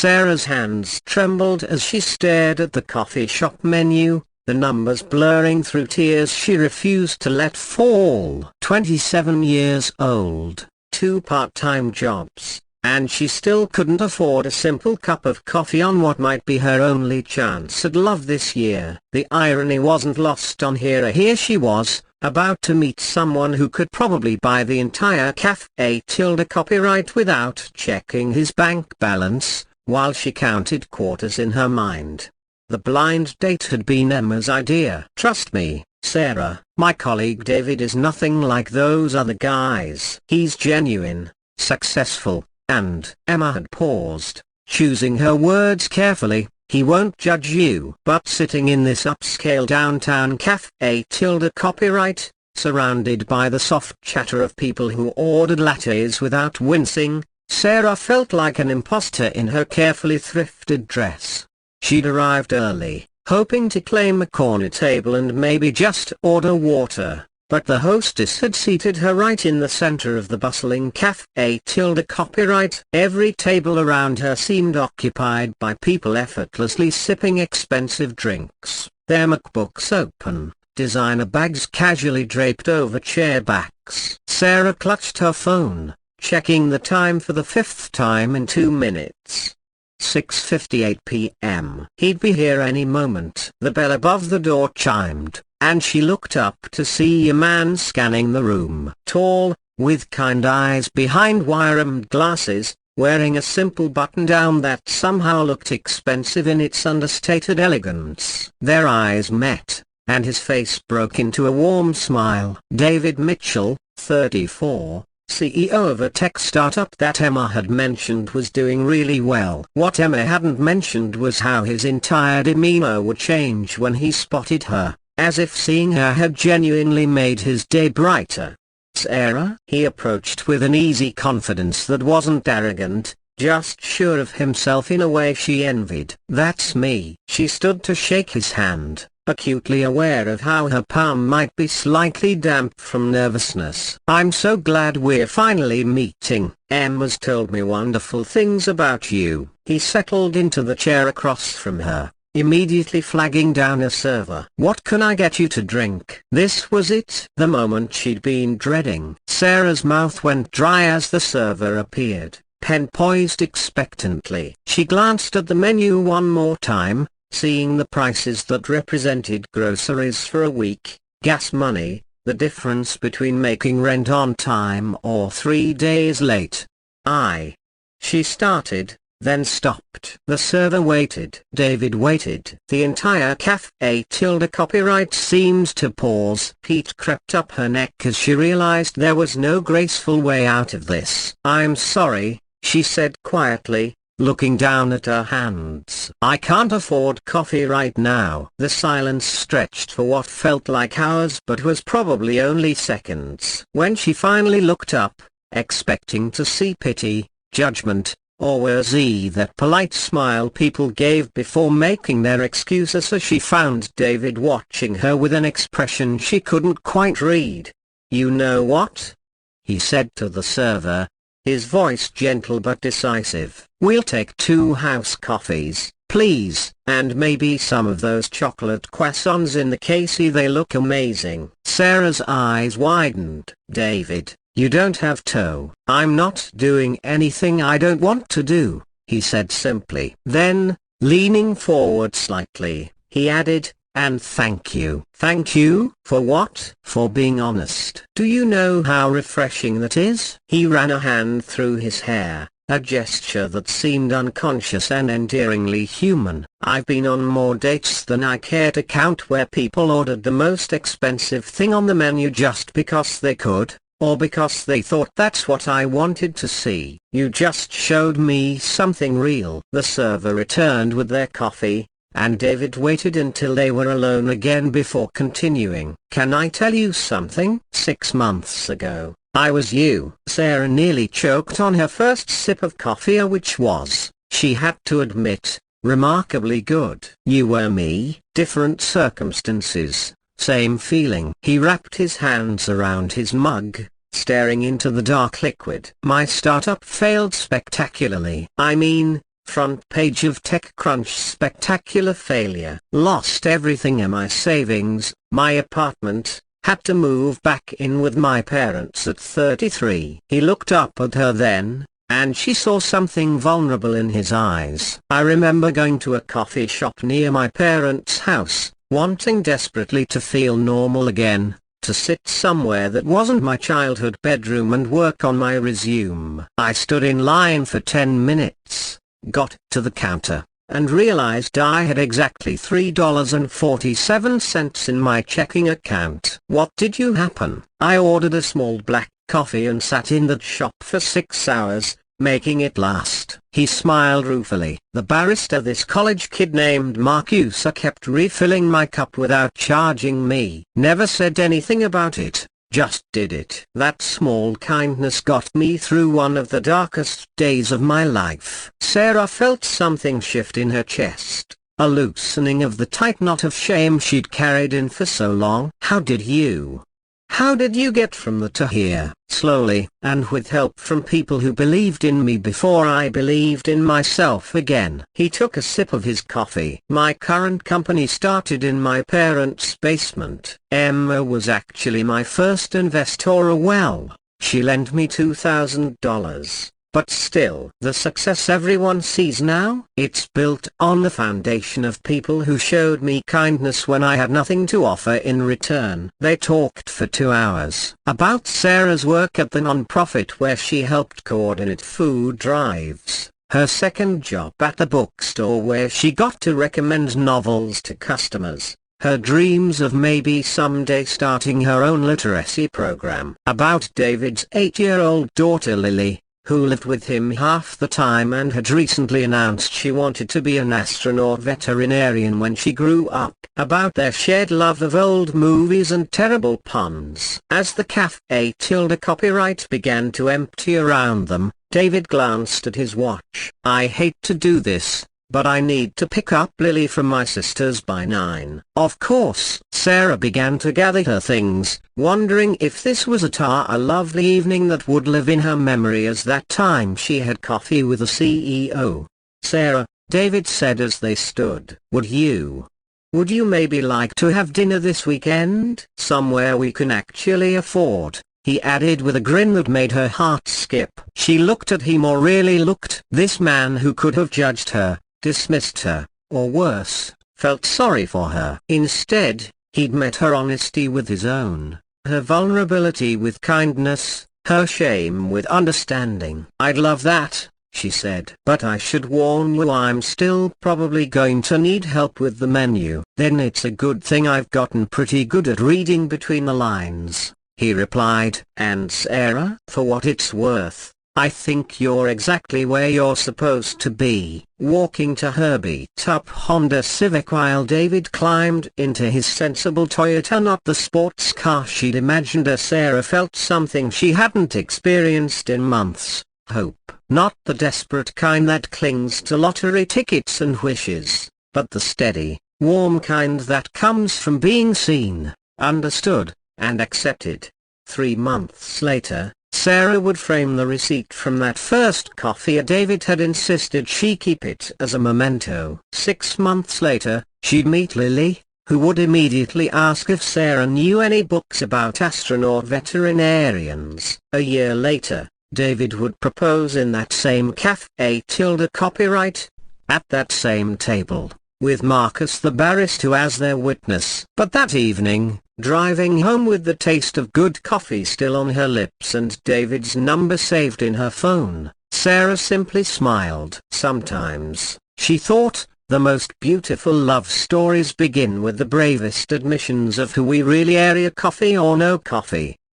Sarah's hands trembled as she stared at the coffee shop menu, the numbers blurring through tears she refused to let fall. 27 years old, 2 part-time jobs, and she still couldn't afford a simple cup of coffee on what might be her only chance at love this year. The irony wasn't lost on her. Here she was, about to meet someone who could probably buy the entire cafe tilde copyright without checking his bank balance, while she counted quarters in her mind. The blind date had been Emma's idea. Trust me, Sarah, my colleague David is nothing like those other guys. He's genuine, successful, and Emma had paused, choosing her words carefully. He won't judge you. But sitting in this upscale downtown cafe tilde copyright, surrounded by the soft chatter of people who ordered lattes without wincing, Sarah felt like an imposter in her carefully thrifted dress. She'd arrived early, hoping to claim a corner table and maybe just order water, but the hostess had seated her right in the center of the bustling cafe tilde copyright. Every table around her seemed occupied by people effortlessly sipping expensive drinks, their MacBooks open, designer bags casually draped over chair backs. Sarah clutched her phone, checking the time for the 5th time in 2 minutes. 6:58 p.m. He'd be here any moment. The bell above the door chimed, and she looked up to see a man scanning the room. Tall, with kind eyes behind wire-rimmed glasses, wearing a simple button-down that somehow looked expensive in its understated elegance. Their eyes met, and his face broke into a warm smile. David Mitchell, 34. CEO of a tech startup that Emma had mentioned was doing really well. What Emma hadn't mentioned was how his entire demeanor would change when he spotted her, as if seeing her had genuinely made his day brighter. Sarah? He approached with an easy confidence that wasn't arrogant, just sure of himself in a way she envied. That's me. She stood to shake his hand, acutely aware of how her palm might be slightly damp from nervousness. I'm so glad we're finally meeting. Emma's told me wonderful things about you. He settled into the chair across from her, immediately flagging down a server. What can I get you to drink? This was it, the moment she'd been dreading. Sarah's mouth went dry as the server appeared, pen poised expectantly. She glanced at the menu one more time, seeing the prices that represented groceries for a week, gas money, the difference between making rent on time or 3 days late. She started, then stopped. The server waited. David waited. The entire cafe tilde copyright seemed to pause. Heat crept up her neck as she realized there was no graceful way out of this. I'm sorry, she said quietly, looking down at her hands. I can't afford coffee right now. The silence stretched for what felt like hours but was probably only seconds. When she finally looked up, expecting to see pity, judgment, or was that polite smile people gave before making their excuses, as she found David watching her with an expression she couldn't quite read. You know what? He said to the server, his voice gentle but decisive. We'll take 2 house coffees, please, and maybe some of those chocolate croissants in the case they look amazing. Sarah's eyes widened. David, you don't have to. I'm not doing anything I don't want to do, he said simply. Then, leaning forward slightly, he added, and thank you. Thank you? For what? For being honest. Do you know how refreshing that is? He ran a hand through his hair, a gesture that seemed unconscious and endearingly human. I've been on more dates than I care to count where people ordered the most expensive thing on the menu just because they could, or because they thought that's what I wanted to see. You just showed me something real. The server returned with their coffee, and David waited until they were alone again before continuing. Can I tell you something? 6 months ago, I was you. Sarah nearly choked on her first sip of coffee, which was, she had to admit, remarkably good. You were me, different circumstances, same feeling. He wrapped his hands around his mug, staring into the dark liquid. My startup failed spectacularly. I mean, Front page of TechCrunch: spectacular failure. Lost everything in my savings, my apartment, had to move back in with my parents at 33. He looked up at her then, and she saw something vulnerable in his eyes. I remember going to a coffee shop near my parents' house, wanting desperately to feel normal again, to sit somewhere that wasn't my childhood bedroom and work on my resume. I stood in line for 10 minutes, got to the counter, and realized I had exactly $3.47 in my checking account. What did you happen? I ordered a small black coffee and sat in that shop for 6 hours, making it last. He smiled ruefully. The barista, this college kid named Marcus, kept refilling my cup without charging me. Never said anything about it, just did it. That small kindness got me through one of the darkest days of my life. Sarah felt something shift in her chest, a loosening of the tight knot of shame she'd carried in for so long. How did you get from the to here? Slowly, and with help from people who believed in me before I believed in myself again. He took a sip of his coffee. My current company started in my parents' basement. Emma was actually my first investor. Well, she lent me $2,000. But still, the success everyone sees now, it's built on the foundation of people who showed me kindness when I had nothing to offer in return. They talked for 2 hours about Sarah's work at the non-profit where she helped coordinate food drives, her second job at the bookstore where she got to recommend novels to customers, her dreams of maybe someday starting her own literacy program, about David's 8-year-old daughter Lily, who lived with him half the time and had recently announced she wanted to be an astronaut veterinarian when she grew up, about their shared love of old movies and terrible puns. As the Cafe Tilde copyright began to empty around them, David glanced at his watch. I hate to do this, but I need to pick up Lily from my sisters by 9. Of course. Sarah began to gather her things, wondering if this was a lovely evening that would live in her memory as that time she had coffee with the CEO. Sarah, David said as they stood. Would you maybe like to have dinner this weekend? Somewhere we can actually afford, he added with a grin that made her heart skip. She looked at him, or really looked. This man who could have judged her, dismissed her, or worse, felt sorry for her. Instead, he'd met her honesty with his own, her vulnerability with kindness, her shame with understanding. I'd love that, she said. But I should warn you, I'm still probably going to need help with the menu. Then it's a good thing I've gotten pretty good at reading between the lines, he replied. And Sarah, for what it's worth, I think you're exactly where you're supposed to be. Walking to her beat-up Honda Civic while David climbed into his sensible Toyota, not the sports car she'd imagined her, Sarah felt something she hadn't experienced in months. Hope. Not the desperate kind that clings to lottery tickets and wishes, but the steady, warm kind that comes from being seen, understood, and accepted. 3 months later, Sarah would frame the receipt from that first coffee. David had insisted she keep it as a memento. 6 months later, she'd meet Lily, who would immediately ask if Sarah knew any books about astronaut veterinarians. A year later, David would propose in that same Cafe Tilde copyright, at that same table, with Marcus the barista as their witness. But that evening, driving home with the taste of good coffee still on her lips and David's number saved in her phone, Sarah simply smiled. Sometimes, she thought, the most beautiful love stories begin with the bravest admissions of who we really are, coffee or no coffee.